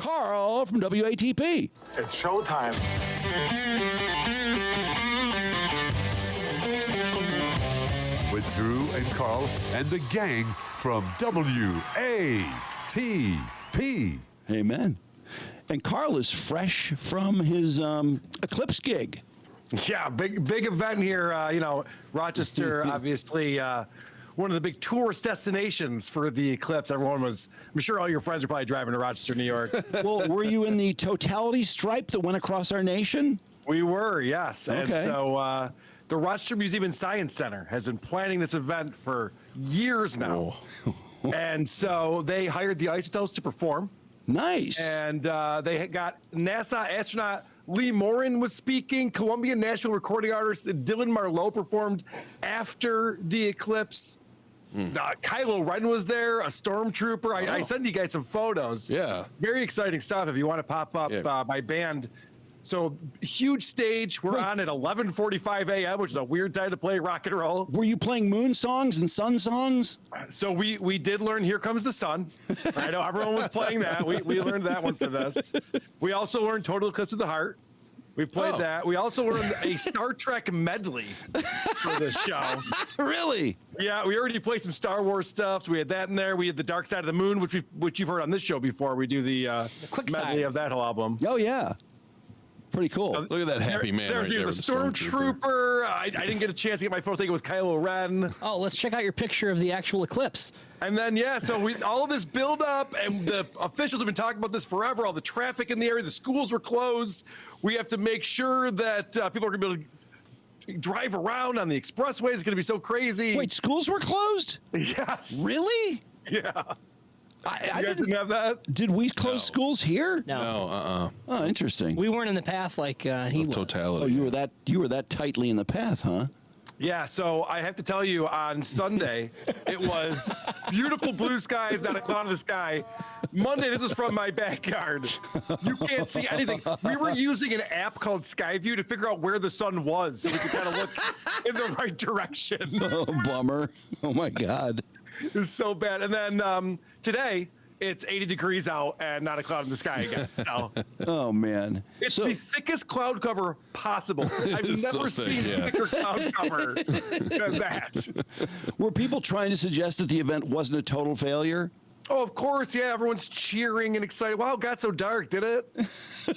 Karl from WATP. It's showtime. With Drew and Karl and the gang from WATP. Amen. And Karl is fresh from his eclipse gig. Yeah, big event here. Rochester, obviously, one of the big tourist destinations for the eclipse. I'm sure all your friends are probably driving to Rochester, New York. Well, were you in the totality stripe that went across our nation? We were, yes. Okay. And so the Rochester Museum and Science Center has been planning this event for years now. And so they hired the Isotopes to perform. Nice. And they got NASA astronaut Lee Morin was speaking. Colombian national recording artist Dylan Marlowe performed after the eclipse. Kylo Ren was there, a stormtrooper. I sent you guys some photos. Yeah. Very exciting stuff if you want to pop up my band. So huge stage. We're on at 11:45 a.m., which is a weird time to play rock and roll. Were you playing moon songs and sun songs? So we did learn Here Comes the Sun. I know everyone was playing that. We learned that one for this. We also learned Total Eclipse of the Heart. We played that. We also learned a Star Trek medley for this show. Really? Yeah, we already played some Star Wars stuff. So we had that in there. We had the Dark Side of the Moon, which you've heard on this show before. We do the quick medley side of that whole album. Oh, yeah. Pretty cool. Look at that happy man There's right there. the with Stormtrooper. I didn't get a chance to get my photo taken with Kylo Ren. Oh, let's check out your picture of the actual eclipse. And then, so all of this build up, and the officials have been talking about this forever. All the traffic in the area, the schools were closed. We have to make sure that people are going to be able to drive around on the expressway. It's going to be so crazy. Wait, schools were closed? Yes. Really? Yeah. I You guys didn't have that? Did we close schools here? No. Oh, interesting. We weren't in the path like he was. Totality. Oh, you were that tightly in the path, huh? Yeah, so I have to tell you, on Sunday, it was beautiful blue skies, not a cloud in the sky. Monday, this is from my backyard. You can't see anything. We were using an app called Skyview to figure out where the sun was so we could kind of look in the right direction. Oh, bummer. Oh, my God. It was so bad. And then today, it's 80 degrees out and not a cloud in the sky again. So Oh, man. it's the thickest cloud cover possible. I've It's so never thick, seen yeah. thicker cloud cover than that. Were people trying to suggest that the event wasn't a total failure? Oh, of course. Yeah, everyone's cheering and excited. Wow, it got so dark, did it?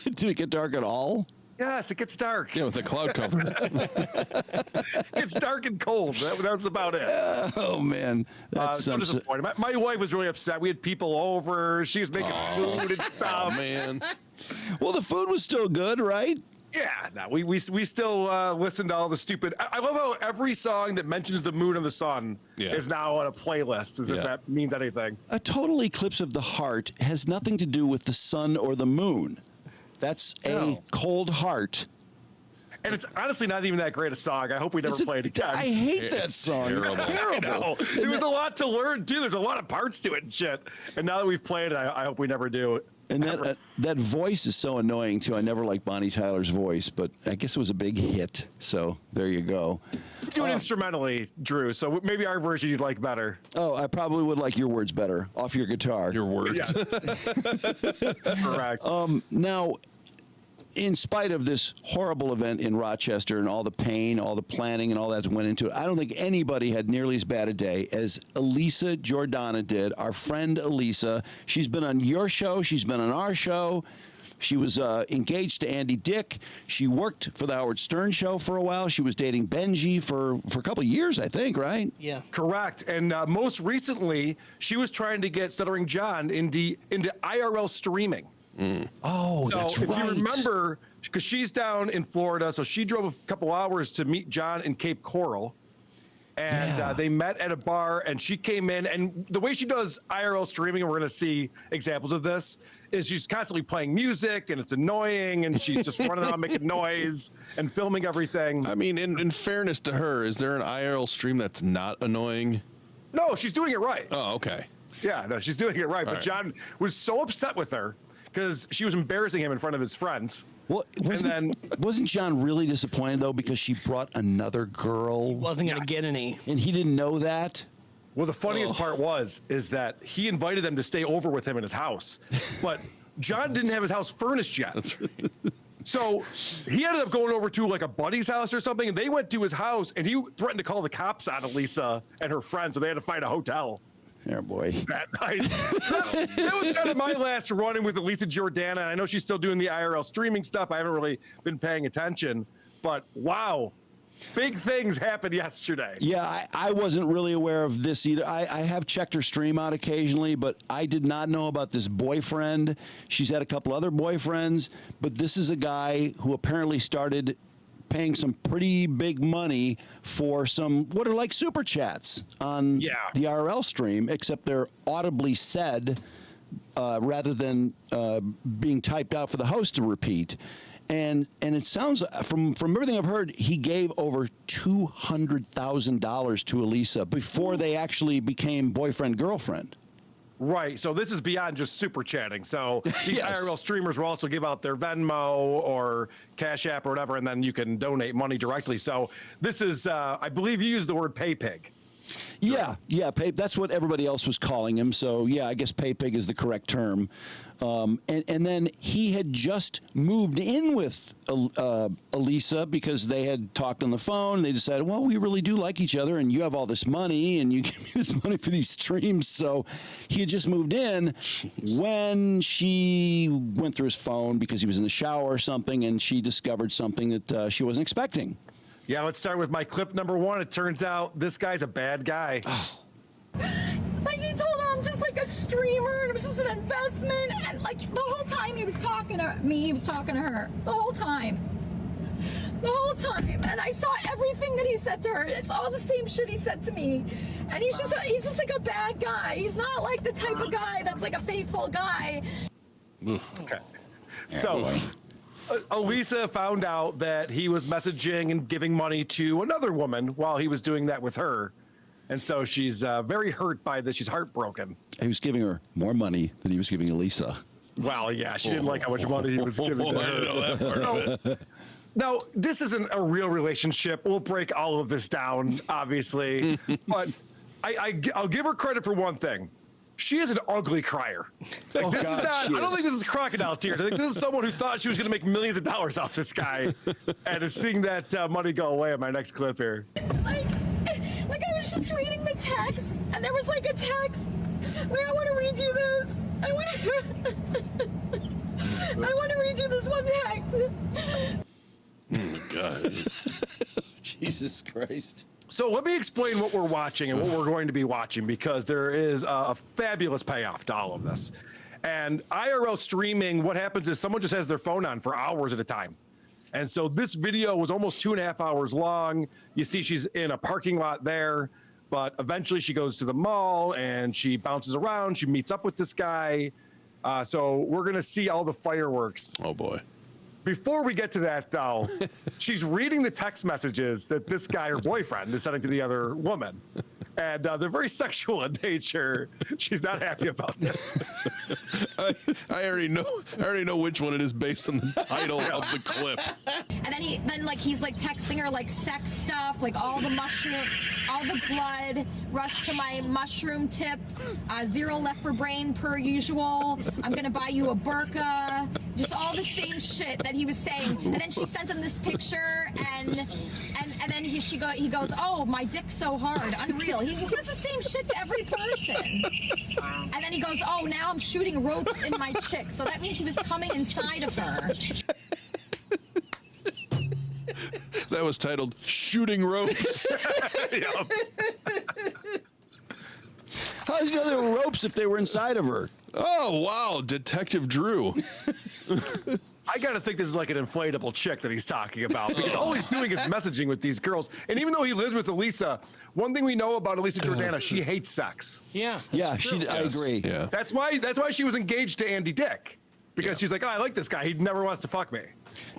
Did it get dark at all? Yes, it gets dark. Yeah, with the cloud cover. It's dark and cold. That's about it. Oh, man. That's So disappointed. My wife was really upset. We had people over. She was making food and Oh, stuff. man. Well, the food was still good, right? Yeah, no, we still listen to all the stupid. I love how every song that mentions the moon and the sun is now on a playlist, as if that means anything. A total eclipse of the heart has nothing to do with the sun or the moon. That's a cold heart. And it's honestly not even that great a song. I hope we never play it again. I hate that It's song. terrible. It's terrible. It was a lot to learn, too. There's a lot of parts to it and shit. And now that we've played it, I hope we never do it. And that voice is so annoying, too. I never liked Bonnie Tyler's voice, but I guess it was a big hit. So there you go. We do it instrumentally, Drew, so maybe our version you'd like better. Oh, I probably would like your words better off your guitar. Your words. Yes. Correct. Now, in spite of this horrible event in Rochester and all the pain, all the planning, and all that went into it, I don't think anybody had nearly as bad a day as Elisa Jordana did. Our friend Elisa. She's been on your show. She's been on our show. She was engaged to Andy Dick. She worked for the Howard Stern show for a while. She was dating Benji for a couple of years, I think, right? Yeah. Correct. And most recently, she was trying to get Stuttering John into IRL streaming. Oh, So that's if right. you remember, because she's down in Florida, so she drove a couple hours to meet John in Cape Coral. And they met at a bar, and she came in. And the way she does IRL streaming, and we're going to see examples of this, is she's constantly playing music, and it's annoying, and she's just running around making noise and filming everything. I mean, in fairness to her, is there an IRL stream that's not annoying? No, she's doing it right. Oh, okay. Yeah, no, she's doing it right. But right. John was so upset with her because she was embarrassing him in front of his friends. Well, wasn't John really disappointed, though, because she brought another girl? Wasn't going to get any. And he didn't know that? Well, the funniest part is that he invited them to stay over with him in his house. But John didn't have his house furnished yet. That's right. So he ended up going over to like a buddy's house or something, and they went to his house, and he threatened to call the cops on Elisa and her friend, so they had to find a hotel Oh boy. that night. That was kind of my last run-in with Elisa Jordana. I know she's still doing the IRL streaming stuff. I haven't really been paying attention, but wow. Big things happened yesterday. Yeah, I wasn't really aware of this either. I have checked her stream out occasionally, but I did not know about this boyfriend. She's had a couple other boyfriends, but this is a guy who apparently started paying some pretty big money for some what are like super chats on the IRL stream, except they're audibly said rather than being typed out for the host to repeat. And it sounds from everything I've heard, he gave over $200,000 to Elisa before they actually became boyfriend girlfriend. Right. So this is beyond just super chatting. So these Yes. IRL streamers will also give out their Venmo or Cash App or whatever, and then you can donate money directly. So this is, I believe you used the word pay pig. Yeah, pay, that's what everybody else was calling him. So yeah, I guess pay pig is the correct term. And then he had just moved in with Elisa because they had talked on the phone. They decided, well, we really do like each other, and you have all this money, and you give me this money for these streams. So he had just moved in when she went through his phone because he was in the shower or something, and she discovered something that she wasn't expecting. Yeah, let's start with my clip number one. It turns out this guy's a bad guy. Like, he told her I'm just like a streamer and it was just an investment, and like the whole time he was talking to me, he was talking to her the whole time, and I saw everything that he said to her. It's all the same shit he said to me, and he's just like a bad guy. He's not like the type of guy that's like a faithful guy. Okay. So Elisa found out that he was messaging and giving money to another woman while he was doing that with her. And so she's very hurt by this. She's heartbroken. He was giving her more money than he was giving Elisa. Well, yeah, she didn't like how much money he was giving to her. Now, this isn't a real relationship. We'll break all of this down, obviously. But I'll give her credit for one thing. She is an ugly crier. Like, this is not, I don't think this is crocodile tears. I think this is someone who thought she was going to make millions of dollars off this guy and is seeing that money go away in my next clip here. Like I was just reading the text, and there was like a text. Wait, I want to read you this. I want to read you this one text. Oh my God. Jesus Christ. So let me explain what we're watching and what we're going to be watching, because there is a fabulous payoff to all of this. And IRL streaming, what happens is someone just has their phone on for hours at a time. And so this video was almost 2.5 hours long. You see she's in a parking lot there, but eventually she goes to the mall and she bounces around. She meets up with this guy. So we're going to see all the fireworks. Oh boy. Before we get to that, though, she's reading the text messages that this guy, her boyfriend, is sending to the other woman. And they're very sexual in nature. She's not happy about this. I already know which one it is based on the title of the clip. And then he's like texting her like sex stuff, like all the blood, rush to my mushroom tip, 0 left for brain per usual. I'm gonna buy you a burqa, just all the same shit that he was saying. And then she sent him this picture, and then he goes, oh, my dick's so hard, unreal. He says the same shit to every person. And then he goes, oh, now I'm shooting ropes in my chick. So that means he was coming inside of her. That was titled Shooting Ropes. How did you know there were ropes if they were inside of her? Oh, wow. Detective Drew. I gotta think this is like an inflatable chick that he's talking about, because all he's doing is messaging with these girls. And even though he lives with Elisa, one thing we know about Elisa Jordana, she hates sex. Yeah. Yeah, I agree. Yeah. That's why she was engaged to Andy Dick, because she's like, oh, I like this guy. He never wants to fuck me.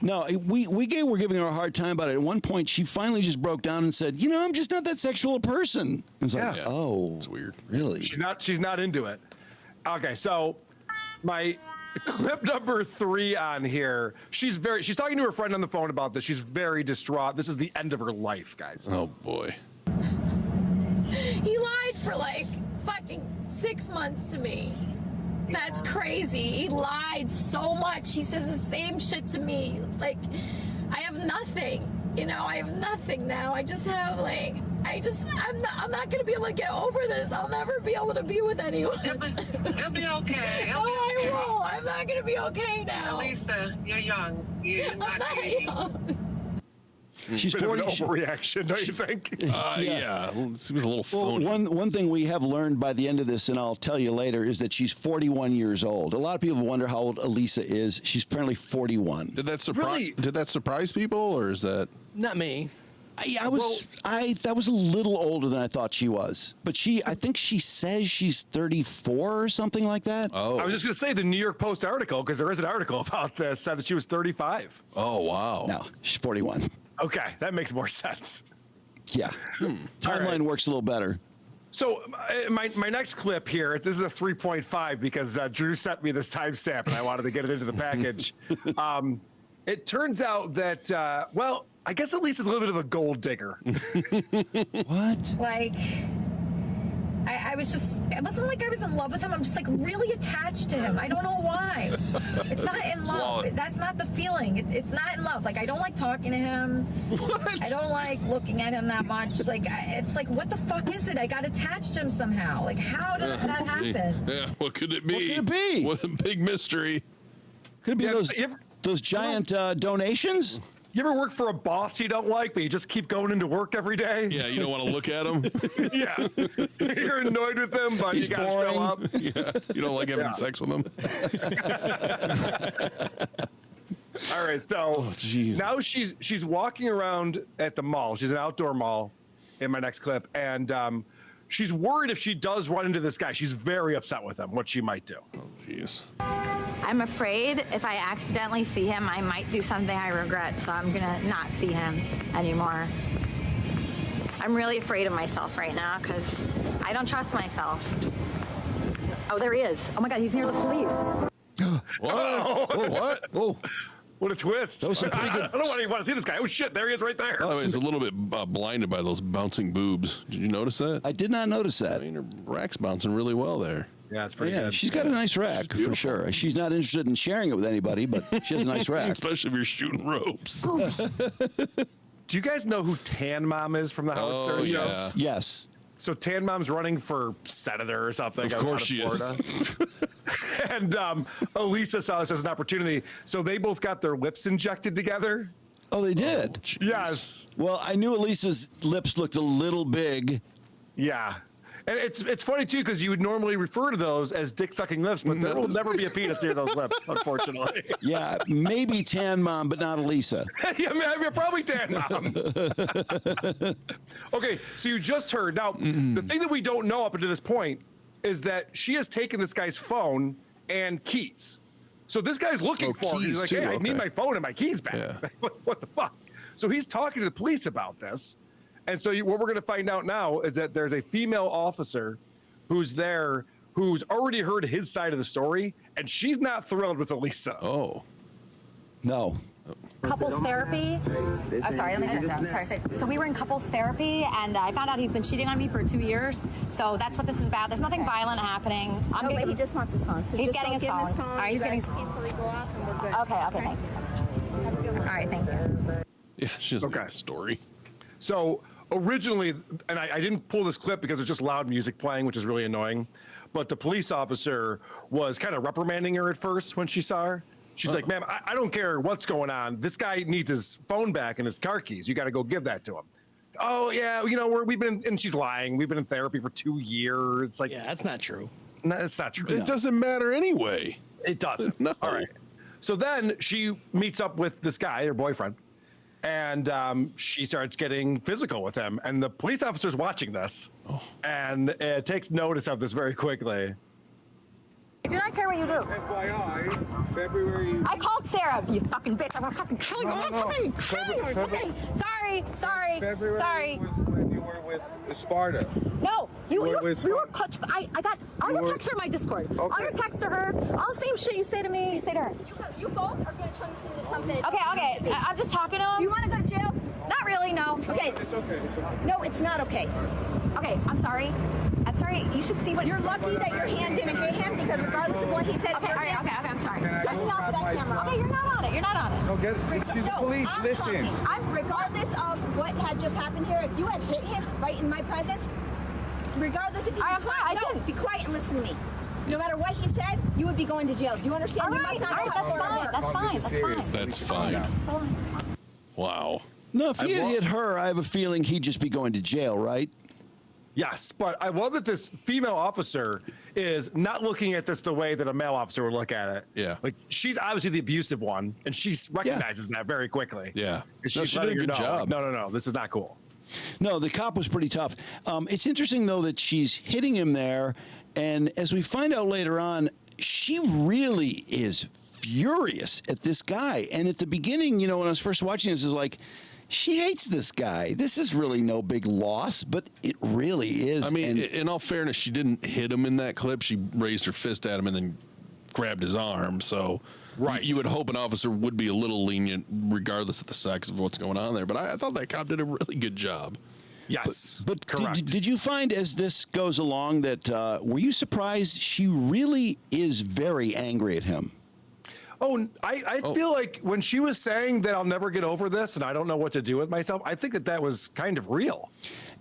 No, we were giving her a hard time about it. At one point, she finally just broke down and said, I'm just not that sexual a person. I was like, Yeah. oh, It's weird. really? She's not into it. Okay, so my clip number 3 on here, she's talking to her friend on the phone about this. She's very distraught. This is the end of her life, guys. Oh boy. He lied for like fucking 6 months to me. That's crazy. He lied so much. He says the same shit to me. Like, I have nothing. You know, I have nothing now. I just have like, I'm not gonna be able to get over this. I'll never be able to be with anyone. He'll be okay. Oh, I will. I'm not gonna be okay now. Lisa, you're young. You're I'm not not dating. young. She's Bit of an 40. overreaction, don't you think? Yeah, it seems a little Well, phony. one thing we have learned by the end of this, and I'll tell you later, is that she's 41 years old. A lot of people wonder how old Elisa is. She's apparently 41. Did that surprise? Really? Did that surprise people, or is that? Not me. That was a little older than I thought she was. But I think she says she's 34 or something like that. Oh, I was just going to say the New York Post article, because there is an article about this, said that she was 35. oh wow. No, she's 41. Okay, that makes more sense. Yeah. Timeline works a little better. So my next clip here, this is a 3.5 because Drew sent me this timestamp and I wanted to get it into the package. It turns out that, well, I guess Elisa's a little bit of a gold digger. What? Like, I was just, it wasn't like I was in love with him. I'm just like really attached to him. I don't know why. It's not in love. That's not the feeling. It's not in love. Like, I don't like talking to him. What? I don't like looking at him that much. Like, it's like, what the fuck is it? I got attached to him somehow. Like, how did that happen? Yeah, what could it be? What could it be? What a big mystery. Could it be Yeah, those giant donations? You ever work for a boss you don't like, but you just keep going into work every day? Yeah, you don't want to look at him. Yeah. You're annoyed with him, but He's you got to show boring. up. Yeah, you don't like having sex with him. All right, so geez. now she's walking around at the mall. She's an outdoor mall in my next clip, and she's worried if she does run into this guy. She's very upset with him, what she might do. Oh, jeez. I'm afraid if I accidentally see him, I might do something I regret, so I'm gonna not see him anymore. I'm really afraid of myself right now because I don't trust myself. Oh, there he is. Oh my God, he's near the police. What? Oh, what? Oh, What a twist. That was some pretty good- I don't want to see this guy. Oh shit, there he is right there. Oh, he's a little bit blinded by those bouncing boobs. Did you notice that? I did not notice that. I mean, her rack's bouncing really well there. Yeah, it's pretty Yeah, good. she's got a nice rack for sure. She's not interested in sharing it with anybody, but she has a nice rack. Especially if you're shooting ropes. Do you guys know who Tan Mom is from the Howard Oh, Stern yeah. show? Yes. So Tan Mom's running for senator or something. Of out course she is. And Elisa saw this as an opportunity. So they both got their lips injected together. Oh, they did. Jeez. Yes. Well, I knew Elisa's lips looked a little big. Yeah. And it's funny too because you would normally refer to those as dick sucking lips, but there will never be a penis near those lips, unfortunately. Yeah, maybe Tan Mom, but not Elisa. Yeah, I mean, you're probably Tan Mom. Okay, so you just heard. Now, the thing that we don't know up until this point is that she has taken this guy's phone and keys. So this guy's looking for her. He's keys like, too, hey, I need okay. my phone and my keys back. Yeah. What the fuck? So he's talking to the police about this. And so what we're going to find out now is that there's a female officer who's there who's already heard his side of the story, and she's not thrilled with Elisa. Oh. No. Couples therapy. Oh, sorry, let me turn it down. Sorry. So we were in couples therapy, and I found out he's been cheating on me for 2 years. So that's what this is about. There's nothing violent happening. No, but he just wants his phone. So He's just getting go his give him phone. All right, he's You getting guys his- peacefully go off, and we're good. Okay, thank you so much. Have a good one. All right, thank you. Yeah, she doesn't Okay. get the story. So originally, and I didn't pull this clip because it's just loud music playing, which is really annoying. But the police officer was kind of reprimanding her at first when she saw her. She's like, ma'am, I don't care what's going on. This guy needs his phone back and his car keys. You got to go give that to him. Oh, yeah, you know, we've been, and she's lying. We've been in therapy for 2 years. Like, Yeah, that's not true. no, it's not true. It doesn't matter anyway. It doesn't. No. All right. So then she meets up with this guy, her boyfriend, and she starts getting physical with him. And the police officer's watching this and takes notice of this very quickly. I do not care what you do. FYI, February. I called Sarah, you fucking bitch. I'm gonna fucking kill you. I'm gonna fucking kill you. It's okay. Sorry. February Sorry. was when you were with Sparta. No, you Wait, were, wait, we were, I got all your were- texts are in my Discord. All Okay. your texts to her, all the same shit you say to me, you say to her. You both are going to turn this into something. Okay, I'm just talking to him. Do you want to go to jail? Not really, no. Okay. It's okay. It's okay. No, it's not okay. Okay, I'm sorry. And I'm sorry. You should see what You're lucky that your hand didn't hit him because regardless of what he said, Okay, all right, okay, I'm sorry. Can I Get off of that have my camera. son? Okay, you're not on it. You're not on it. No, she's the police. I'm Listen. talking. I'm regardless of what had just happened here. If you had hit him right in my presence, regardless if you I'm sorry, I didn't. be quiet and listen to me. No matter what he said, you would be going to jail. Do you understand? All You right, must not all right, talk that's or fine. work. That's Oh, fine. this is That's serious. fine. That's fine. That's fine. Wow. No, if he had hit her, I have a feeling he'd just be going to jail, right? Yes, but I love that this female officer is not looking at this the way that a male officer would look at it. Yeah. Like she's obviously the abusive one, and she recognizes that very quickly. Yeah. And No, she's she did a letting you good know, job. like, no, this is not cool. No, the cop was pretty tough. It's interesting, though, that she's hitting him there. And as we find out later on, she really is furious at this guy. And at the beginning, when I was first watching this, is like, she hates this guy. This is really no big loss, but it really is. I mean, And- in all fairness, she didn't hit him in that clip. She raised her fist at him and then grabbed his arm. So Right. you would hope an officer would be a little lenient regardless of the sex of what's going on there. But I thought that cop did a really good job. Yes, But correct. did you find as this goes along that were you surprised she really is very angry at him? Oh, I feel like when she was saying that I'll never get over this and I don't know what to do with myself, I think that was kind of real.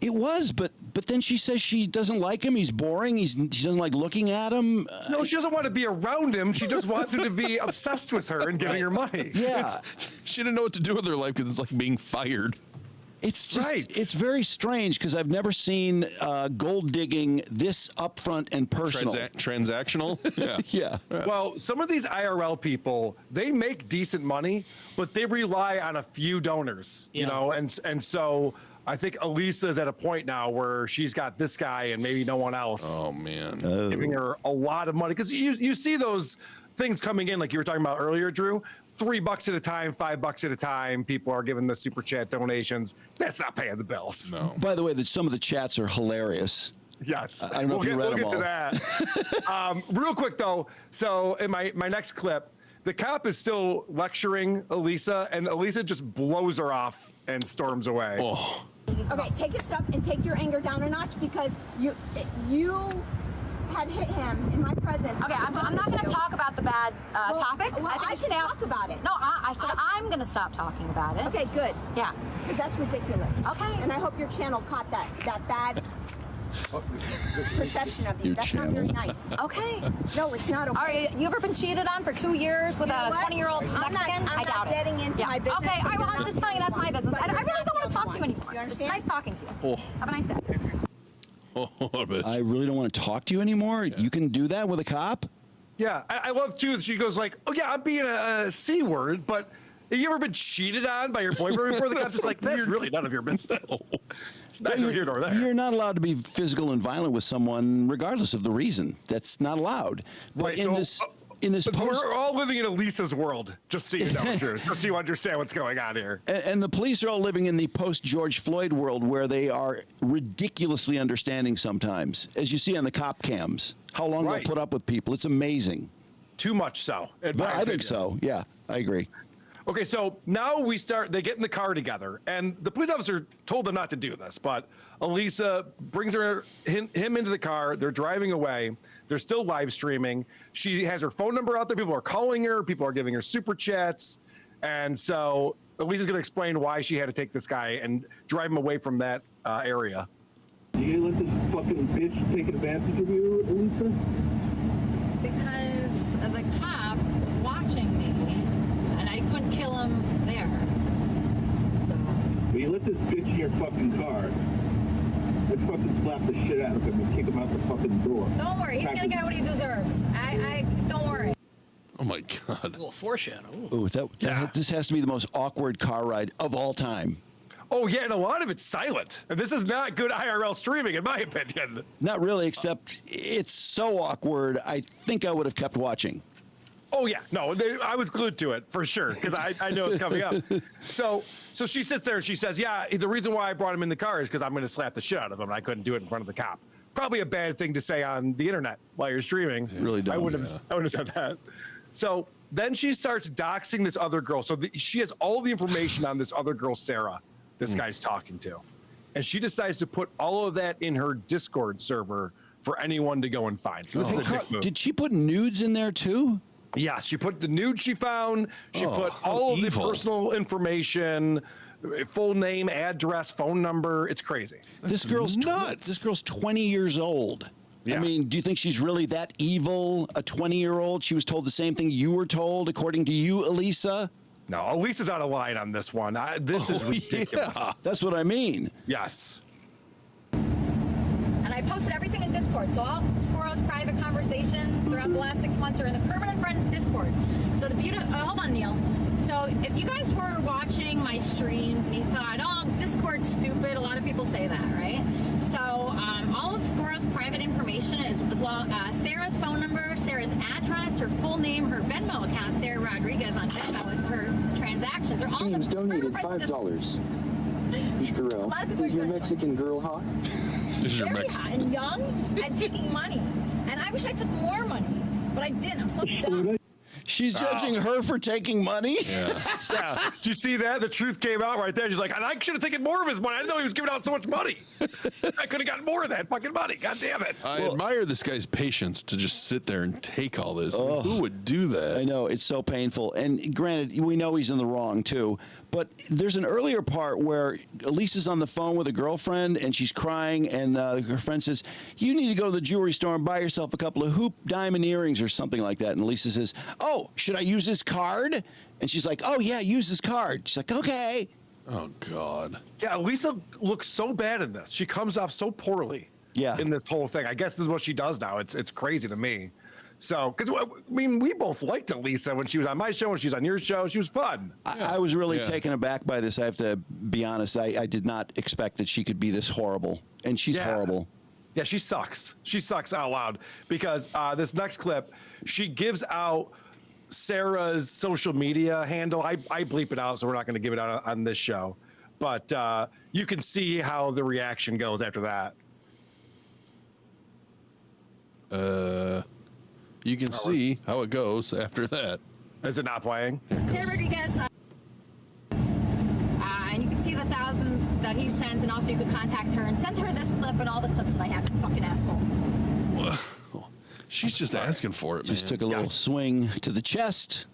It was, but then she says she doesn't like him. He's boring. She doesn't like looking at him. No, she doesn't want to be around him. She just wants him to be obsessed with her and giving her money. Yeah, She didn't know what to do with her life because it's like being fired. it's just Right. it's very strange because I've never seen gold digging this upfront and personal. Transactional? Yeah. Yeah. Well, some of these IRL people, they make decent money, but they rely on a few donors, you Yeah. know, and so I think Elisa is at a point now where she's got this guy and maybe no one else Oh, man. giving her a lot of money. Because you see those things coming in, like you were talking about earlier, Drew. $3 at a time, $5 at a time. People are giving the super chat donations. That's not paying the bills. No. By the way, that some of the chats are hilarious. Yes. I don't know if you read we'll them get to that. Real quick, though. So in my next clip, the cop is still lecturing Elisa, and Elisa just blows her off and storms away. Oh. Okay, take a step and take your anger down a notch because you had hit him in my presence. Okay, I'm not going to talk about the bad topic. Well, I think can talk about it. No, I said I'm going to stop talking about it. Okay, good. Yeah. Because that's ridiculous. Okay. And I hope your channel caught that bad perception of you. Your That's not very channel. nice. Okay. No, it's not okay. All right, you ever been cheated on for 2 years with You know a what? 20-year-old I'm not- Mexican? I'm I doubt not it. getting into my business, Okay, all but right, you're well, I'm not just telling you that's my business. but I you're really not don't want the to talk other to you one. anymore. Do you It's understand? nice talking to you. Oh. Have a nice day. Oh, bitch. I really don't want to talk to you anymore. You can do that with a cop? Yeah, I love too that she goes like, "Oh yeah, I'm being a C word," but have you ever been cheated on by your boyfriend before? The cop's just like, "That's really none of your business." It's neither here nor there. You're not allowed to be physical and violent with someone regardless of the reason. That's not allowed. But Right, in so, this But post, we're all living in Elisa's world, just so you know, Drew, just so you understand what's going on here. and the police are all living in the post-George Floyd world where they are ridiculously understanding sometimes, as you see on the cop cams, how long Right. they'll put up with people. It's amazing. Too much so. in my But I think opinion. so. Yeah, I agree. Okay, so now they get in the car together, and the police officer told them not to do this, but Elisa brings him into the car. They're driving away. They're still live streaming. She has her phone number out there. People are calling her. People are giving her super chats. And so Elisa's going to explain why she had to take this guy and drive him away from that area. You gonna let this fucking bitch take advantage of you, Elisa? Because the cop was watching me and I couldn't kill him there. So Will you let this bitch in your fucking car? I'd fucking slap the shit out of him and kick him out the fucking door. don't worry, he's gonna get what he deserves. I don't worry. Oh, my God. A little foreshadow. Ooh, this has to be the most awkward car ride of all time. Oh, yeah, and a lot of it's silent. And this is not good IRL streaming, in my opinion. Not really, except it's so awkward. I think I would have kept watching. Oh yeah, no, I was glued to it for sure because I know it's coming up. So she sits there and she says, "Yeah, the reason why I brought him in the car is because I'm going to slap the shit out of him, and I couldn't do it in front of the cop." Probably a bad thing to say on the internet while you're streaming. Really dumb, I wouldn't have said that. So then she starts doxing this other girl. So she has all the information on this other girl, Sarah. This guy's talking to, and she decides to put all of that in her Discord server for anyone to go and find. So this is a dick move. Did she put nudes in there too? Yes, she put the nude she found. She put how all of the evil. personal information, full name, address, phone number. It's crazy. This girl's nuts. This girl's 20 years old. I Yeah. mean, do you think she's really that evil? A 20-year-old? She was told the same thing you were told, according to you, Elisa? No, Elisa's out of line on this one. This is ridiculous. yeah. That's what I mean. Yes. And I posted everything in Discord. So all Squirrel's private conversations throughout the last 6 months are in the permanent friends Discord. So the beauty, hold on, Neil. So if you guys were watching my streams and you thought, oh, Discord's stupid, a lot of people say that, right? So all of Squirrel's private information is Sarah's phone number, Sarah's address, her full name, her Venmo account, Sarah Rodriguez on Venmo with her transactions. Are all James the donated permanent friends $5. Girl, A lot of people is are your gonna Mexican girl hot? This is your very Mexican. hot and young and taking money. And I wish I took more money, but I didn't. I'm so dumb. She's judging her for taking money? Yeah. Did you see that? The truth came out right there. She's like, and I should have taken more of his money. I didn't know he was giving out so much money. I could have gotten more of that fucking money. God damn it. I admire this guy's patience to just sit there and take all this. I mean, who would do that? I know, it's so painful. And granted, we know he's in the wrong too. But there's an earlier part where Elisa's on the phone with a girlfriend and she's crying, and her friend says, you need to go to the jewelry store and buy yourself a couple of hoop diamond earrings or something like that. And Elisa says, oh, should I use his card? And she's like, oh, yeah, use his card. She's like, okay. Oh, God. Yeah, Lisa looks so bad in this. She comes off so poorly in this whole thing. I guess this is what she does now. It's crazy to me. So, because, I mean, we both liked Elisa when she was on my show, when she was on your show. She was fun. I was really taken aback by this. I have to be honest. I did not expect that she could be this horrible. And she's horrible. Yeah, she sucks. She sucks out loud because this next clip, she gives out Sarah's social media handle. I bleep it out, so we're not going to give it out on this show. But you can see how the reaction goes after that. You can see how it goes after that. Is it not playing? Sarah Rodriguez, and you can see the thousands that he sent, and also you could contact her and send her this clip and all the clips that I have. You fucking asshole. She's just asking for it, man. Just took a little swing to the chest.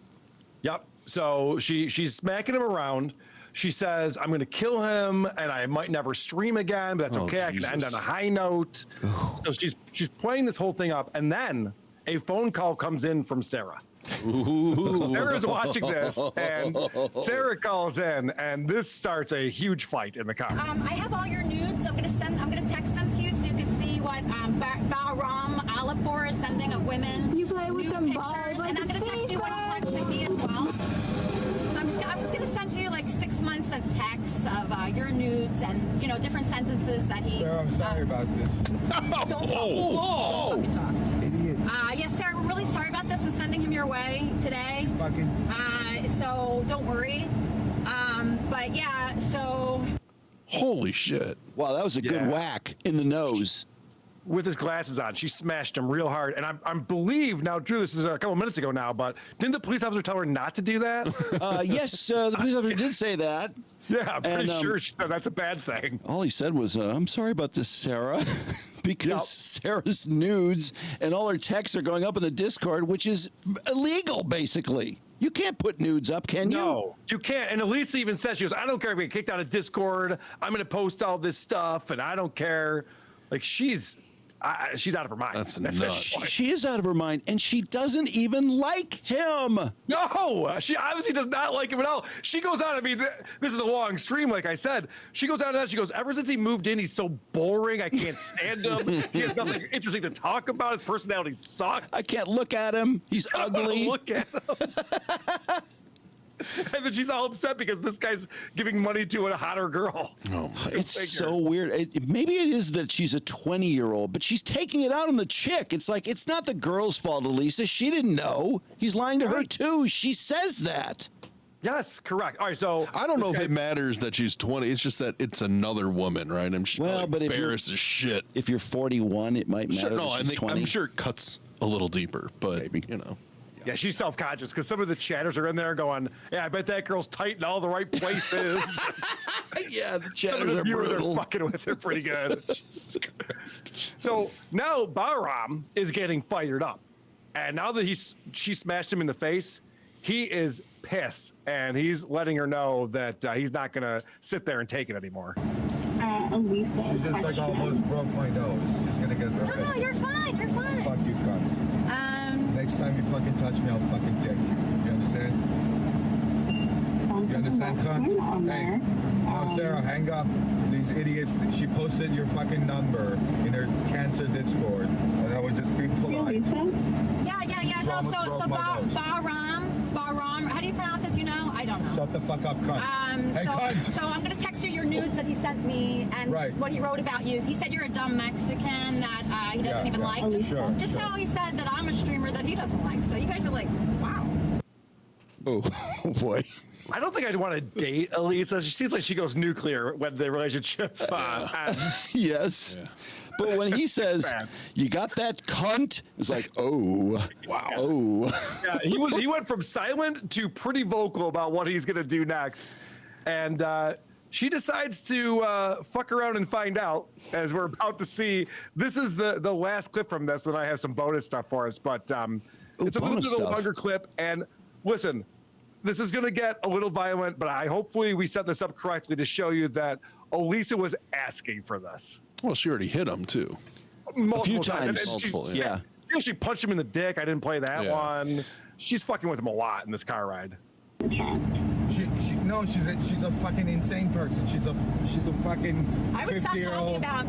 Yep. So she's smacking him around. She says, I'm going to kill him, and I might never stream again, but that's okay. I can end on a high note. So she's playing this whole thing up, and then a phone call comes in from Sarah. So Sarah's watching this, and Sarah calls in, and this starts a huge fight in the car. I have all your nudes. I'm gonna text them to you so you can see what Bahram Alipur is sending of women. You play with them pictures, and I'm gonna text you what he texted me as well. So I'm just gonna send you like 6 months of texts of your nudes and different sentences that he. Sarah, I'm sorry about this. Don't talk. Fucking talk. Idiot. Yes, Sarah, we're really sorry about this. I'm sending him your way today. Fucking. So don't worry. But yeah, so. Holy shit. Wow, that was a good whack in the nose. With his glasses on, she smashed him real hard. And I believe now, Drew, this is a couple minutes ago now, but didn't the police officer tell her not to do that? Yes, the police officer did say that. Yeah, I'm pretty sure she said that's a bad thing. All he said was, I'm sorry about this, Sarah. Because Sarah's nudes and all her texts are going up in the Discord, which is illegal, basically. You can't put nudes up, can you? No, you can't. And Elisa even said, she goes, I don't care if we get kicked out of Discord. I'm going to post all this stuff, and I don't care. Like, she's out of her mind. That's nuts. She is out of her mind, and she doesn't even like him. No, she obviously does not like him at all. She goes on, I mean, this is a long stream, like I said. She goes on and on, she goes, ever since he moved in, he's so boring. I can't stand him. He has nothing interesting to talk about. His personality sucks. I can't look at him. He's ugly. Look at him. And then she's all upset because this guy's giving money to a hotter girl. Oh, it's so weird. Maybe it is that she's a 20-year-old, but she's taking it out on the chick. It's like, it's not the girl's fault, Elisa. She didn't know. He's lying to her, too. She says that. Yes, correct. All right, so I don't know if it matters that she's 20. It's just that it's another woman, right? I'm just but embarrassed as shit. If you're 41, it might matter. Sure, no, that she's 20. I'm sure it cuts a little deeper, but maybe, Yeah, she's self-conscious because some of the chatters are in there going, yeah, I bet that girl's tight in all the right places. Yeah, the Some of chatters the are viewers brutal. are fucking with her pretty good. So now Bahram is getting fired up. And now that she smashed him in the face, he is pissed. And he's letting her know that he's not going to sit there and take it anymore. She just like almost broke my nose. She's gonna get arrested. No, you're fine. You're fine. Fuck you, cunt. Next time you fucking touch me, I'll fucking dick you. You understand? You understand, cunt? Hey, no, Sarah, hang up. These idiots. She posted your fucking number in her cancer Discord, and I was just being polite. Yeah. No, so Bahram, how do you pronounce it? Do you know? I don't know. Shut the fuck up, cunt. Hey, cunt. So I'm gonna text you your nudes that he sent me and what he wrote about you. He said you're a dumb Mexican that he doesn't even like. Just how he said that I'm a streamer that he doesn't like. So you guys are like, wow. Oh boy. I don't think I'd want to date Elisa. She seems like she goes nuclear when the relationship ends. Yes. Yeah. But when he says, "You got that cunt," it's like, oh, wow. Oh. Yeah, he went from silent to pretty vocal about what he's going to do next. And she decides to fuck around and find out, as we're about to see. This is the last clip from this, and I have some bonus stuff for us. But it's a little bit of a longer clip. And listen, this is going to get a little violent, but hopefully we set this up correctly to show you that Elisa was asking for this. Well, she already hit him too. Multiple a few times. times. Yeah. She punched him in the dick. I didn't play that one. She's fucking with him a lot in this car ride. She's a fucking insane person. She's a fucking 50-year-old dumb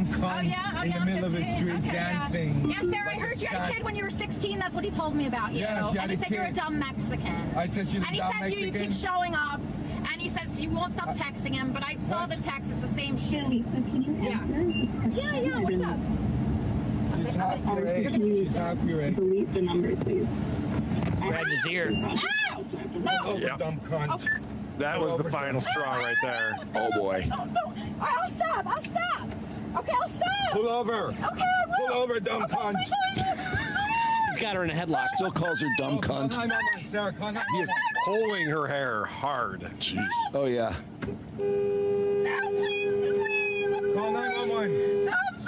cunt in the middle of the street dancing. Yeah, Sarah, I heard you had a kid when you were 16. That's what he told me about you. Yeah, and he said you're a dumb Mexican. I said she's a dumb Mexican. And he said you keep showing up. And he says you won't stop texting him. But I saw the text. It's the same shit. Yeah. What's up? She's half your age. She's half your age. Delete the number, please. Grab his ear. Ow! No! Dumb cunt. That was the final straw right there. Oh boy. I'll stop. Okay, I'll stop. Pull over. Okay, Pull over, dumb cunt. He's got her in a headlock. Still calls her dumb cunt. Sarah, cunt. He is pulling her hair hard. Jeez. Oh yeah. No, please. I'm Call sorry. 911. No, I'm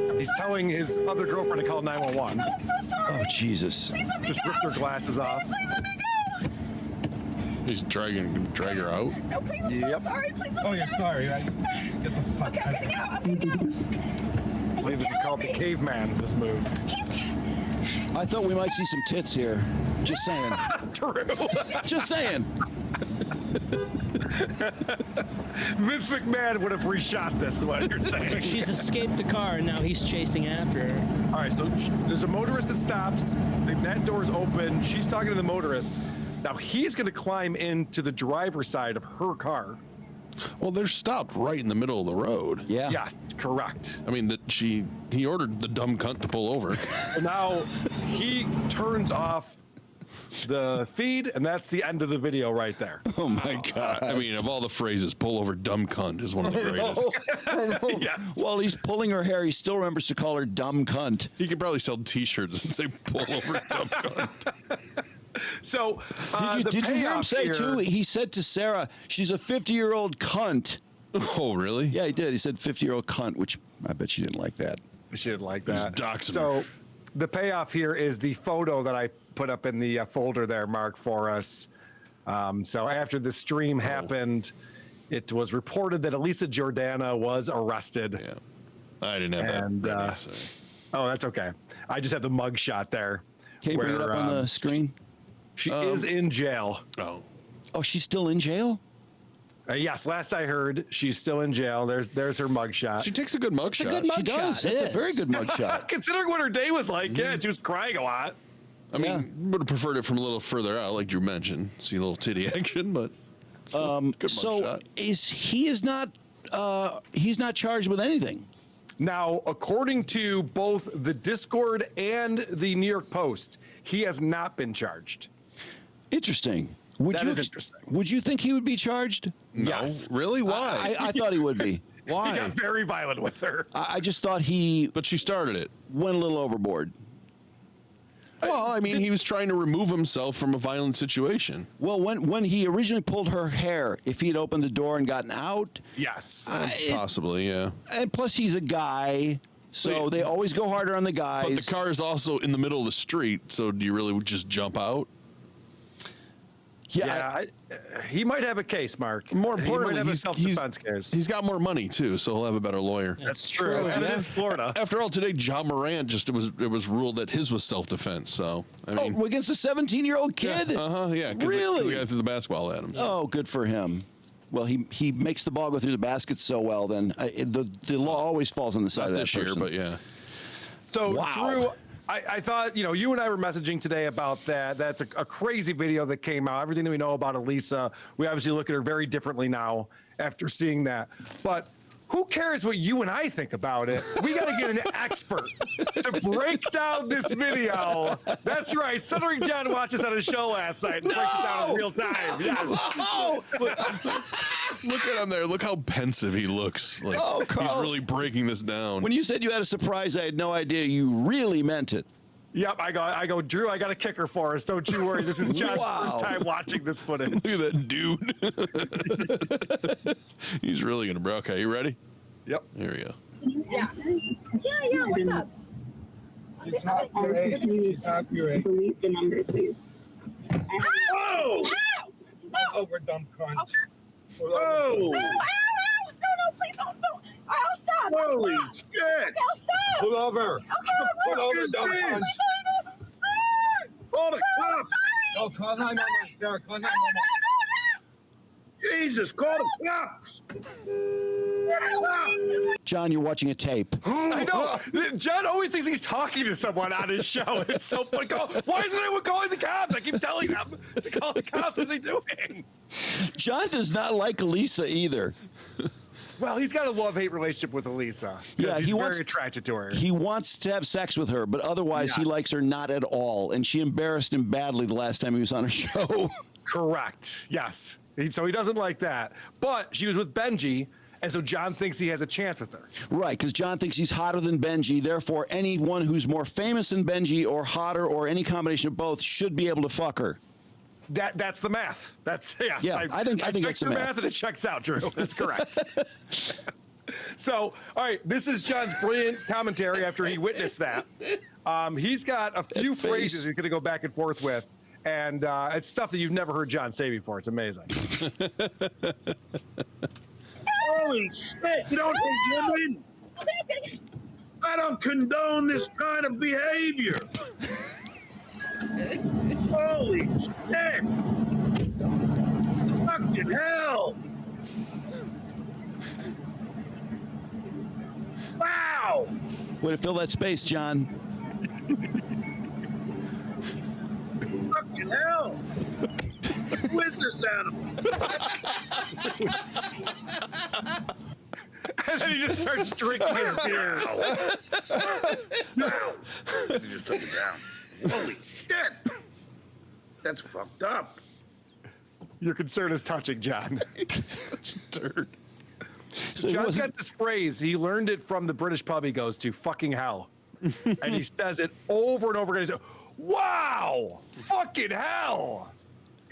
sorry. He's telling his other girlfriend to call 911. No, I'm so sorry. Oh Jesus. Please let me Just go. ripped her glasses off. Please let me go. He's drag her out. No, please, I'm so sorry. Please let me Oh, you're go. sorry, right? Get the fuck Okay, out. I'm getting out. I'm getting out. I believe this is called the caveman, this move. I thought we might see some tits here. Just saying. True. Just saying. Vince McMahon would have reshot this, is what you're So saying. she's escaped the car, and now he's chasing after her. All right, so there's a motorist that stops. That door's open. She's talking to the motorist. Now he's going to climb into the driver's side of her car. Well, they're stopped right in the middle of the road. Yeah. Yes, correct. I mean, he ordered the dumb cunt to pull over. So now he turns off the feed, and that's the end of the video right there. Oh my God. I mean, of all the phrases, pull over dumb cunt is one of the greatest. Yes. While he's pulling her hair, he still remembers to call her dumb cunt. He could probably sell T-shirts and say "pull over dumb cunt." So Did you hear him payoff say here- too? He said to Sarah, "She's a 50-year-old cunt." Oh, really? Yeah, he did. He said 50-year-old cunt, which I bet she didn't like that. She didn't like Just that. doxing So her. the payoff here is the photo that I put up in the folder there, Mark, for us. So after the stream happened, it was reported that Elisa Jordana was arrested. Yeah. I didn't have And, that. Ready, so. Oh, that's okay. I just have the mug shot there. Can you bring it up on the screen? She is in jail. Oh. Oh, she's still in jail? Yes, last I heard, she's still in jail. There's her mug shot. She takes a good mug shot. good She mug does. shot. It's It a very is. good mugshot. Considering what her day was like, yeah, she was crying a lot. I mean, would have preferred it from a little further out, like Drew mentioned. See a little titty action, but it's a good So mug shot. he's not charged with anything. Now, according to both the Discord and the New York Post, he has not been charged. Interesting. That is interesting. Would you think he would be charged? No, Yes. really? Why? I thought he would be. He Why? got very violent with her. I just thought he But she started it. went a little overboard. Well, I mean, he was trying to remove himself from a violent situation. Well, when he originally pulled her hair, if he had opened the door and gotten out, Yes. Possibly, yeah. and plus he's a guy, so they always go harder on the guys. But the car is also in the middle of the street, so do you really just jump out? Yeah, he might have a case, Mark. More he importantly, might have a self-defense case. He's got more money too, so he'll have a better lawyer. That's true. And it is Florida. After all, today John Moran it was ruled that his was self-defense. So I mean, against a 17-year-old kid? yeah. Really? Because the guy threw the basketball at him. So. Oh, good for him. Well, he makes the ball go through the basket so well. Then the law always falls on the side Not of that this year, person. but yeah. So, Wow. Drew, I thought, you and I were messaging today about that. That's a crazy video that came out. Everything that we know about Elisa, we obviously look at her very differently now after seeing that. But who cares what you and I think about it? We got to get an expert to break down this video. That's right. Stuttering John watched us on a show last night and breaks it down in real time. Yes. Look at him there. Look how pensive he looks. Like he's Carl, really breaking this down. when you said you had a surprise, I had no idea you really meant it. Yep, I go, Drew, I got a kicker for us. Don't you worry. This is John's first time watching this footage. Look at that dude. He's really gonna break. Okay, you ready? Yep. Here we go. Yeah. Yeah, what's up? She's half your age. She's half your age. Delete the number, please. Oh! Over, dumb cunt. Oh! No, please don't. I'll stop. Holy I'll shit! Okay, I'll stop. Pull over. Okay, I will. Pull over, dumb cunt. Call the cops! No, call 911, Sarah. Call 911. Jesus, call the cops! John, you're watching a tape. I know. John always thinks he's talking to someone on his show. It's so funny. Why isn't anyone calling the cops? I keep telling them to call the cops. What are they doing? John does not like Elisa either. Well, he's got a love-hate relationship with Elisa. Yeah, he's he very wants- attracted to her. He wants to have sex with her, but otherwise he Yeah. likes her not at all. And she embarrassed him badly the last time he was on her show. Correct. Yes. So he doesn't like that. But she was with Benji, and so John thinks he has a chance with her. Right, because John thinks he's hotter than Benji. Therefore, anyone who's more famous than Benji or hotter or any combination of both should be able to fuck her. That's the math. That's yes. Yeah, I think checked it's the your math. and it checks out, Drew. That's correct. So, all right, this is John's brilliant commentary after he witnessed that. He's got a few face. phrases he's going to go back and forth with, and it's stuff that you've never heard John say before. It's amazing. Holy shit! You don't think women? I don't condone this kind of behavior. Holy shit! Fucking hell! Wow! Way to fill that space, John. Fucking hell! Who is this animal? And then he just starts drinking his beer. He just took it down. Holy shit! That's fucked up. Your concern is touching, John. Dirt. So he John's wasn't- got this phrase. He learned it from the British pub he goes to, fucking hell. And he says it over and over again. He says, wow, fucking hell.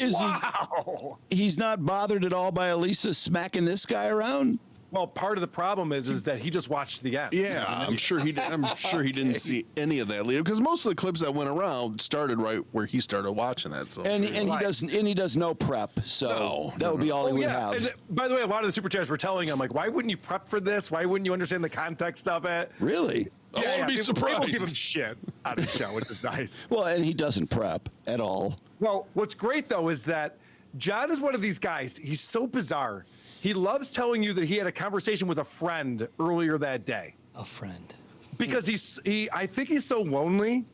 Wow. He's not bothered at all by Elisa smacking this guy around? Well, part of the problem is that he just watched the end. Yeah, I'm sure he didn't see any of that later because most of the clips that went around started right where he started watching that. So And he does no prep, so that would be all he would have. And by the way, a lot of the super chats were telling him, like, why wouldn't you prep for this? Why wouldn't you understand the context of it? Really? I wouldn't be People surprised. give him shit on the show, which is nice. Well, and he doesn't prep at all. Well, what's great though is that John is one of these guys. He's so bizarre. He loves telling you that he had a conversation with a friend earlier that day. A friend. Because I think he's so lonely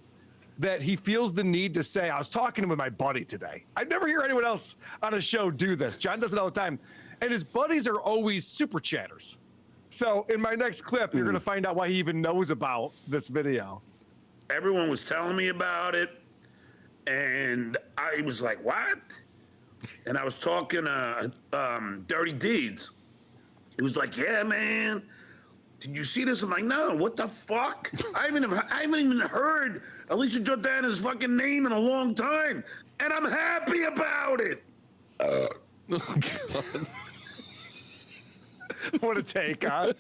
that he feels the need to say, I was talking with my buddy today. I never hear anyone else on a show do this. John does it all the time. And his buddies are always super chatters. So in my next clip, you're going to find out why he even knows about this video. Everyone was telling me about it, and I was like, what? And I was talking Dirty Deeds. He was like, yeah, man, did you see this? I'm like, no, what the fuck? I haven't even heard Elisa Jordana's fucking name in a long time, and I'm happy about it. Oh, God. What a take, huh?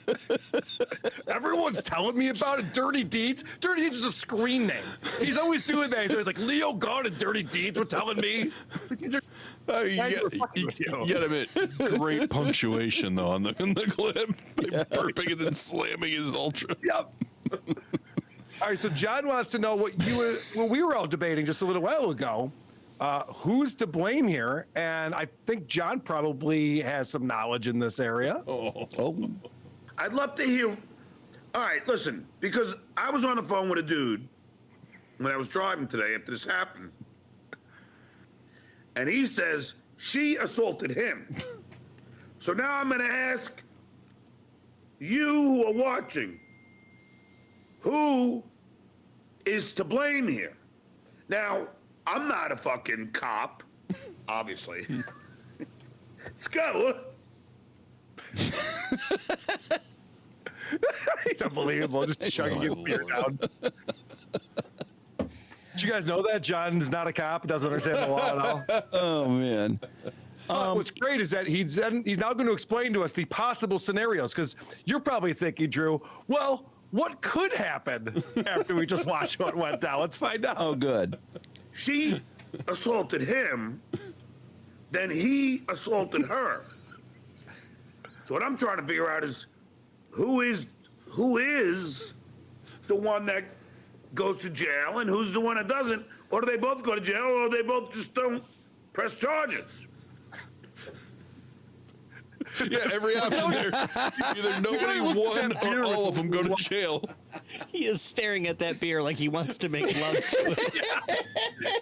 Everyone's telling me about it. Dirty Deeds. Dirty Deeds is a screen name. He's always doing that. He's always like, Leo Gunn and Dirty Deeds were telling me. Like, these are. You gotta admit, great punctuation though in the clip. Burping and then slamming his ultra. Yep. All right, so John wants to know what we were all debating just a little while ago. Who's to blame here? And I think John probably has some knowledge in this area. Oh. I'd love to hear. All right, listen, because I was on the phone with a dude when I was driving today after this happened. And he says she assaulted him. So now I'm going to ask you who are watching, who is to blame here? Now, I'm not a fucking cop, obviously. Let's go. He's unbelievable, just chugging his beer down. Did you guys know that John's not a cop, doesn't understand the law at all? Oh, man. What's great is that he's now going to explain to us the possible scenarios, because you're probably thinking, Drew, well, what could happen after we just watch what went down? Let's find out. Oh, good. She assaulted him, then he assaulted her. So what I'm trying to figure out is who is the one that goes to jail and who's the one that doesn't, or do they both go to jail, or they both just don't press charges? Yeah, every option there. Either nobody won or all of them go to jail. He is staring at that beer like he wants to make love to it.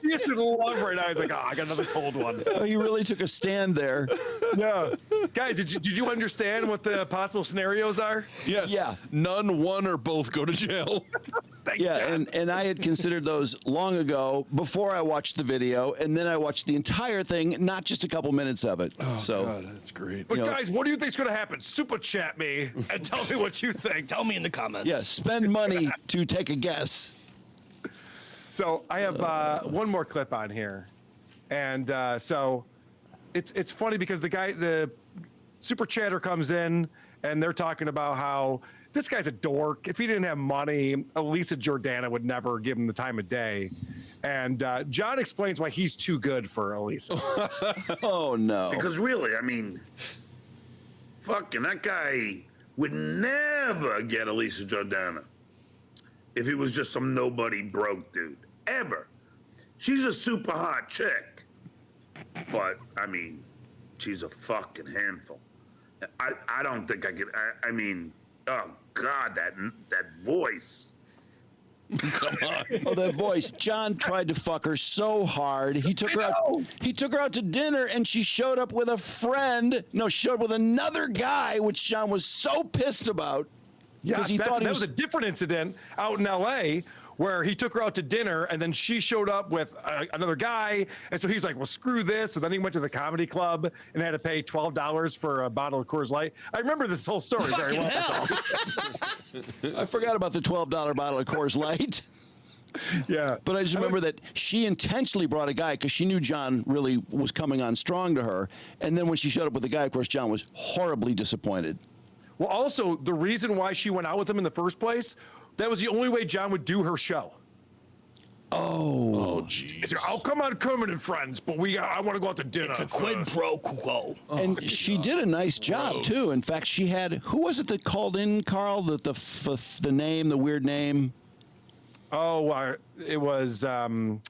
He is in love right now. He's like, I got another cold one. Oh, he really took a stand there. Yeah. Guys, did you understand what the possible scenarios are? Yes. Yeah. None, one, or both go to jail. And I had considered those long ago before I watched the video, and then I watched the entire thing, not just a couple minutes of it. Oh, so, God, that's great. But guys, what do you think's going to happen? Super chat me and tell me what you think. Tell me in the comments. yeah, spend money to take a guess. So I have one more clip on here, and so it's funny because the super chatter comes in, and they're talking about how this guy's a dork. If he didn't have money, Elisa Jordana would never give him the time of day. And John explains why he's too good for Elisa. Oh, no. Because really, I mean, fucking that guy would never get Elisa Jordana if he was just some nobody broke dude. Ever. She's a super hot chick. But, I mean, she's a fucking handful. I don't think I could, I mean, oh God, that voice. Come on. Oh, that voice. John tried to fuck her so hard. He took her out. He took her out to dinner, and she showed up with a friend. No, she showed up with another guy, which John was so pissed about. Yes, he thought that was a different incident out in L.A. where he took her out to dinner, and then she showed up with another guy, and so he's like, well, screw this. So then he went to the comedy club and had to pay $12 for a bottle of Coors Light. I remember this whole story very well. That's all. I forgot about the $12 bottle of Coors Light. Yeah. But I just remember that she intentionally brought a guy because she knew John really was coming on strong to her. And then when she showed up with the guy, of course, John was horribly disappointed. Well, also, the reason why she went out with him in the first place, that was the only way John would do her show. Oh, jeez. I'll come on Kermit and Friends, but I want to go out to dinner. It's a quid pro quo. And she did a nice job, too. In fact, she had, who was it that called in, Carl? The name, the weird name? Oh, it was Gonzo.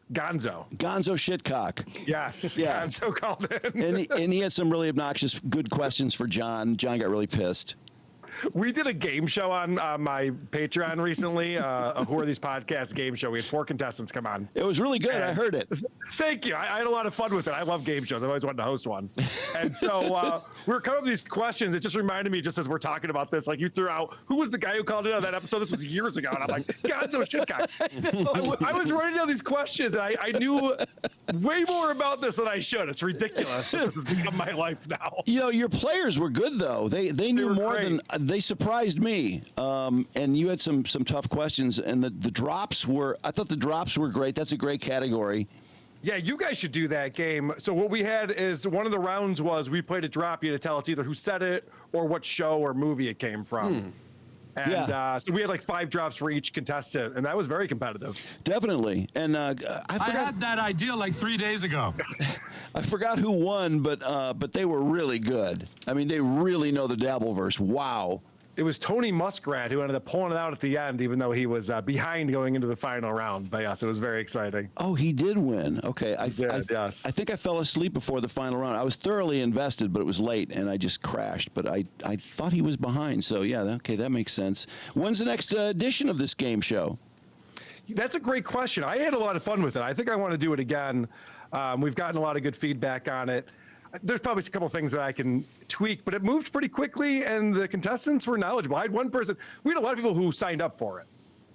Gonzo Shitcock. Yes, Yeah. Gonzo called in. And he had some really obnoxious, good questions for John. John got really pissed. We did a game show on my Patreon recently, Who Are These Podcasts game show. We had 4 contestants come on. It was really good. I heard it. Thank you. I had a lot of fun with it. I love game shows. I've always wanted to host one. And so we were coming up with these questions. It just reminded me, just as we're talking about this, like you threw out, who was the guy who called in on that episode? This was years ago. And I'm like, Gonzo Shitcock. I was writing down these questions, and I knew way more about this than I should. It's ridiculous. This has become my life now. You know, your players were good, though. They knew more great. they surprised me, and you had some tough questions, and the drops were. I thought the drops were great. That's a great category. Yeah, you guys should do that game. So what we had is one of the rounds was we played a drop. You had to tell us either who said it or what show or movie it came from. And so we had like 5 drops for each contestant, and that was very competitive. Definitely. And I had that idea like 3 days ago. I forgot who won, but they were really good. I mean, they really know the Dabbleverse. Wow. It was Tony Muskrat who ended up pulling it out at the end, even though he was behind going into the final round. But yes, it was very exciting. Oh, he did win. Okay. I think I fell asleep before the final round. I was thoroughly invested, but it was late, and I just crashed. But I thought he was behind. So, yeah, okay, that makes sense. When's the next edition of this game show? That's a great question. I had a lot of fun with it. I think I want to do it again. We've gotten a lot of good feedback on it. There's probably a couple things that I can tweak, but it moved pretty quickly, and the contestants were knowledgeable. I had one person, we had a lot of people who signed up for it,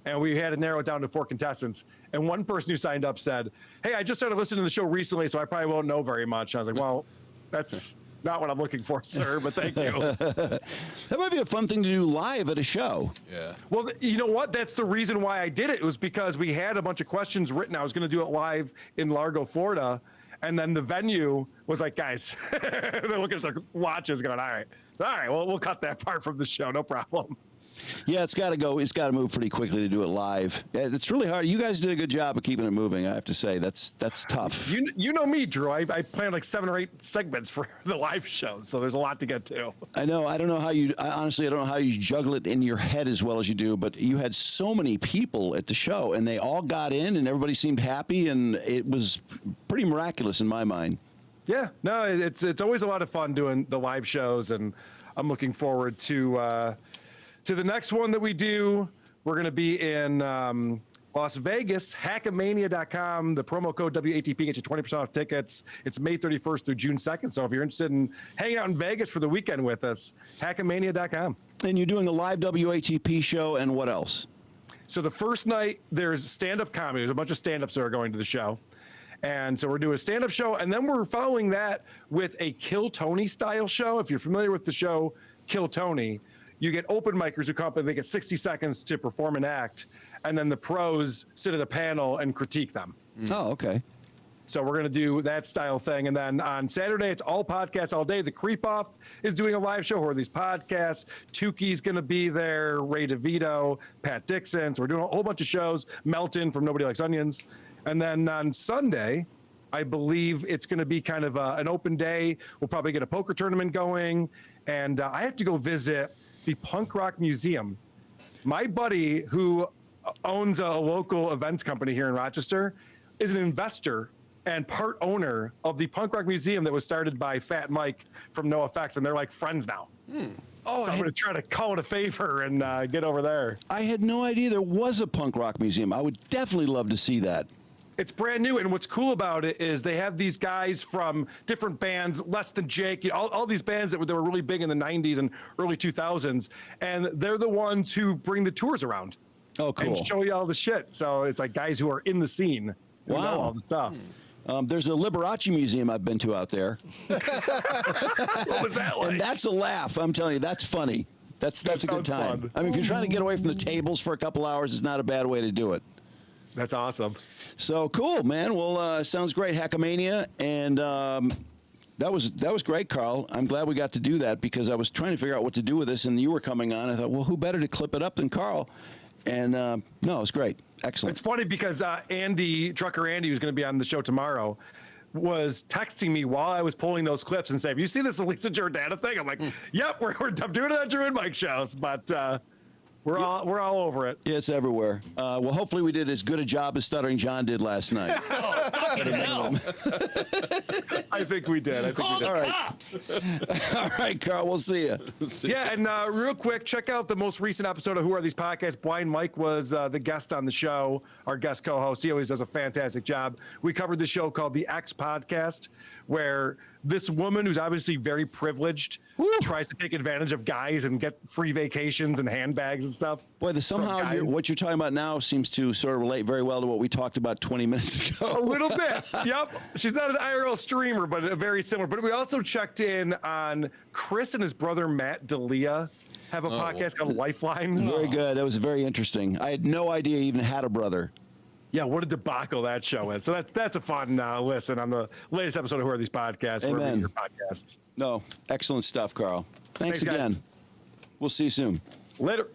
and we had to narrow it down to 4 contestants. And one person who signed up said, "Hey, I just started listening to the show recently, so I probably won't know very much." And I was like, well, that's not what I'm looking for, sir, but thank you. That might be a fun thing to do live at a show. Yeah. Well, you know what? That's the reason why I did it. It was because we had a bunch of questions written. I was going to do it live in Largo, Florida. And then the venue was like, guys, they're looking at their watches going, all right. It's all right. Well, we'll cut that part from the show. No problem. Yeah, it's got to go. It's got to move pretty quickly to do it live. Yeah, it's really hard. You guys did a good job of keeping it moving, I have to say. That's tough. You know me, Drew. I planned like 7 or 8 segments for the live show, so there's a lot to get to. I know. I don't know how you. Honestly, I don't know how you juggle it in your head as well as you do. But you had so many people at the show, and they all got in, and everybody seemed happy, and it was pretty miraculous in my mind. Yeah. No, it's always a lot of fun doing the live shows, and I'm looking forward to the next one that we do. We're going to be in Las Vegas, hackamania.com. The promo code WATP gets you 20% off tickets. It's May 31st through June 2nd. So if you're interested in hanging out in Vegas for the weekend with us, hackamania.com. And you're doing a live WATP show, and what else? So the first night, there's stand-up comedy. There's a bunch of stand-ups that are going to the show. And so we're doing a stand-up show, and then we're following that with a Kill Tony style show. If you're familiar with the show Kill Tony, you get open micers who come up and they get 60 seconds to perform an act, and then the pros sit at a panel and critique them. Oh, okay. So we're going to do that style thing. And then on Saturday, it's all podcasts all day. The Creep Off is doing a live show. Who are these podcasts? Tukey's going to be there. Ray DeVito, Pat Dixon. So we're doing a whole bunch of shows. Melton from Nobody Likes Onions. And then on Sunday, I believe it's going to be kind of an open day. We'll probably get a poker tournament going. And I have to go visit the Punk Rock Museum. My buddy, who owns a local events company here in Rochester, is an investor and part owner of the Punk Rock Museum that was started by Fat Mike from NoFX, and they're like friends now. Oh, so I'm going to try to call it a favor and get over there. I had no idea there was a Punk Rock Museum. I would definitely love to see that. It's brand new, and what's cool about it is they have these guys from different bands, Less Than Jake, all these bands that were really big in the 90s and early 2000s, and they're the ones who bring the tours around. Oh, cool. And show you all the shit. So it's like guys who are in the scene who know all the stuff. There's a Liberace museum I've been to out there. What was that like? And that's a laugh. I'm telling you, that's funny. That's a good time. Fun. I mean, if you're trying to get away from the tables for a couple hours, it's not a bad way to do it. That's awesome. So cool, man. Well, sounds great, Hackamania, and that was great, Carl. I'm glad we got to do that because I was trying to figure out what to do with this, and you were coming on. I thought, well, who better to clip it up than Carl? And no, it was great, excellent. It's funny because Trucker Andy, who's going to be on the show tomorrow, was texting me while I was pulling those clips and saying, "Have you seen this Elisa Jordana thing?" I'm like, "Yep, I'm doing it on Drew and Mike shows," but. We're all over it. Yeah, it's everywhere. Well, hopefully we did as good a job as Stuttering John did last night. Oh, fucking hell. I think we did. Call the All right. cops. All right, Carl, we'll see you. Yeah, and real quick, check out the most recent episode of Who Are These Podcasts. Blind Mike was the guest on the show, our guest co-host. He always does a fantastic job. We covered the show called The X Podcast, where this woman who's obviously very privileged tries to take advantage of guys and get free vacations and handbags and stuff. Boy, what you're talking about now seems to sort of relate very well to what we talked about 20 minutes ago. A little bit. Yep. She's not an IRL streamer, but very similar. But we also checked in on Chris and his brother, Matt D'Elia. have a podcast called Lifeline. Very good. That was very interesting. I had no idea he even had a brother. Yeah, what a debacle that show is. So that's a fun listen on the latest episode of Who Are These Podcasts? Wherever you Amen. get your podcasts. No, excellent stuff, Carl. Thanks Thanks, guys. again. We'll see you soon. Later.